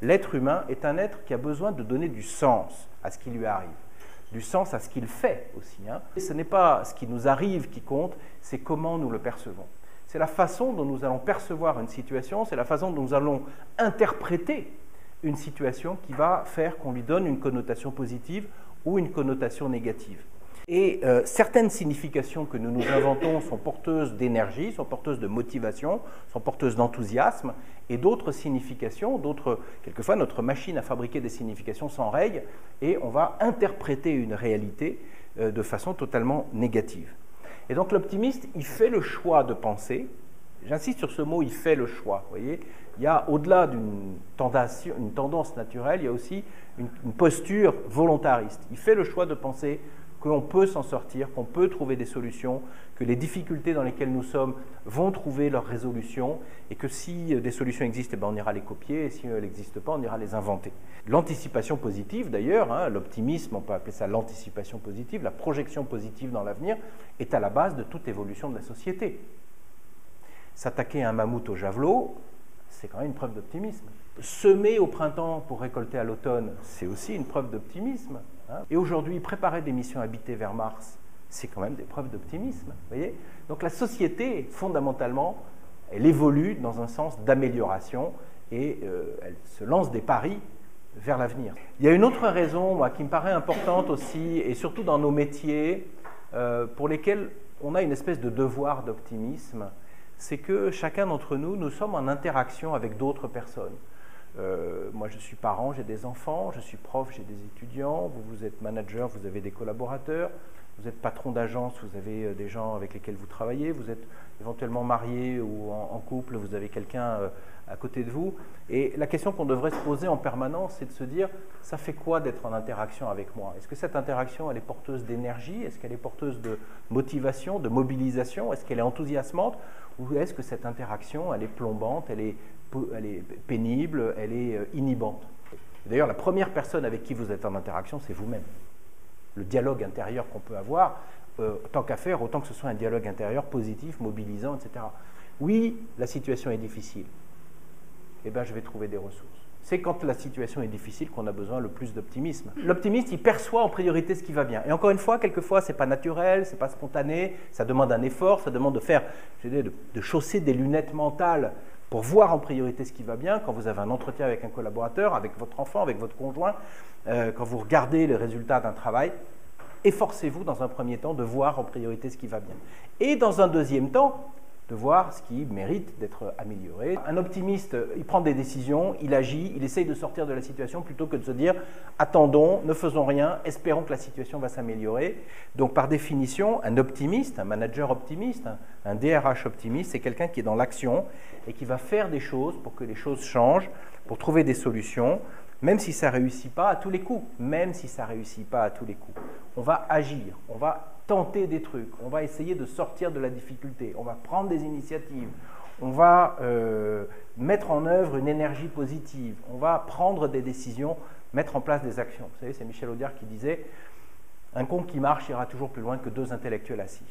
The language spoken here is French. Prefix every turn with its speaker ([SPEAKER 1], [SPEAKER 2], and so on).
[SPEAKER 1] L'être humain est un être qui a besoin de donner du sens à ce qui lui arrive, du sens à ce qu'il fait aussi. Et ce n'est pas ce qui nous arrive qui compte, c'est comment nous le percevons. C'est la façon dont nous allons percevoir une situation, c'est la façon dont nous allons interpréter une situation qui va faire qu'on lui donne une connotation positive ou une connotation négative. Et certaines significations que nous nous inventons sont porteuses d'énergie, sont porteuses de motivation, sont porteuses d'enthousiasme, et d'autres significations, quelquefois notre machine à fabriquer des significations s'enraye, et on va interpréter une réalité de façon totalement négative. Et donc l'optimiste, il fait le choix de penser, j'insiste sur ce mot, il fait le choix, vous voyez, il y a au-delà d'une tendance naturelle, il y a aussi une posture volontariste. Il fait le choix de penser qu'on peut s'en sortir, qu'on peut trouver des solutions, que les difficultés dans lesquelles nous sommes vont trouver leur résolution, et que si des solutions existent, on ira les copier, et si elles n'existent pas, on ira les inventer. L'anticipation positive, d'ailleurs, l'optimisme, on peut appeler ça l'anticipation positive, la projection positive dans l'avenir, est à la base de toute évolution de la société. S'attaquer à un mammouth au javelot, c'est quand même une preuve d'optimisme. Semer au printemps pour récolter à l'automne, c'est aussi une preuve d'optimisme. Et aujourd'hui, préparer des missions habitées vers Mars, c'est quand même des preuves d'optimisme. Voyez ? Donc la société, fondamentalement, elle évolue dans un sens d'amélioration et elle se lance des paris vers l'avenir. Il y a une autre raison, moi, qui me paraît importante aussi, et surtout dans nos métiers, pour lesquels on a une espèce de devoir d'optimisme, c'est que chacun d'entre nous, nous sommes en interaction avec d'autres personnes. Moi, je suis parent, j'ai des enfants, je suis prof, j'ai des étudiants, vous êtes manager, vous avez des collaborateurs, vous êtes patron d'agence, vous avez des gens avec lesquels vous travaillez, vous êtes éventuellement marié ou en couple, vous avez quelqu'un à côté de vous. Et la question qu'on devrait se poser en permanence, c'est de se dire, ça fait quoi d'être en interaction avec moi? Est-ce que cette interaction, elle est porteuse d'énergie? Est-ce qu'elle est porteuse de motivation, de mobilisation? Est-ce qu'elle est enthousiasmante? Ou est-ce que cette interaction, elle est plombante, elle est pénible, elle est inhibante? D'ailleurs, la première personne avec qui vous êtes en interaction, c'est vous-même. Le dialogue intérieur qu'on peut avoir, tant qu'à faire, autant que ce soit un dialogue intérieur positif, mobilisant, etc. Oui, la situation est difficile. Eh bien, je vais trouver des ressources. C'est quand la situation est difficile qu'on a besoin le plus d'optimisme. L'optimiste, il perçoit en priorité ce qui va bien. Et encore une fois, quelquefois, ce n'est pas naturel, ce n'est pas spontané, ça demande un effort, ça demande de chausser des lunettes mentales pour voir en priorité ce qui va bien. Quand vous avez un entretien avec un collaborateur, avec votre enfant, avec votre conjoint, quand vous regardez les résultats d'un travail, efforcez-vous dans un premier temps de voir en priorité ce qui va bien. Et dans un deuxième temps, de voir ce qui mérite d'être amélioré. Un optimiste, il prend des décisions, il agit, il essaye de sortir de la situation plutôt que de se dire « attendons, ne faisons rien, espérons que la situation va s'améliorer ». Donc par définition, un optimiste, un manager optimiste, un DRH optimiste, c'est quelqu'un qui est dans l'action et qui va faire des choses pour que les choses changent, pour trouver des solutions, même si ça ne réussit pas à tous les coups. Même si ça ne réussit pas à tous les coups. On va agir, on va tenter des trucs, on va essayer de sortir de la difficulté, on va prendre des initiatives, on va mettre en œuvre une énergie positive, on va prendre des décisions, mettre en place des actions. Vous savez, c'est Michel Audiard qui disait « Un con qui marche ira toujours plus loin que deux intellectuels assis ».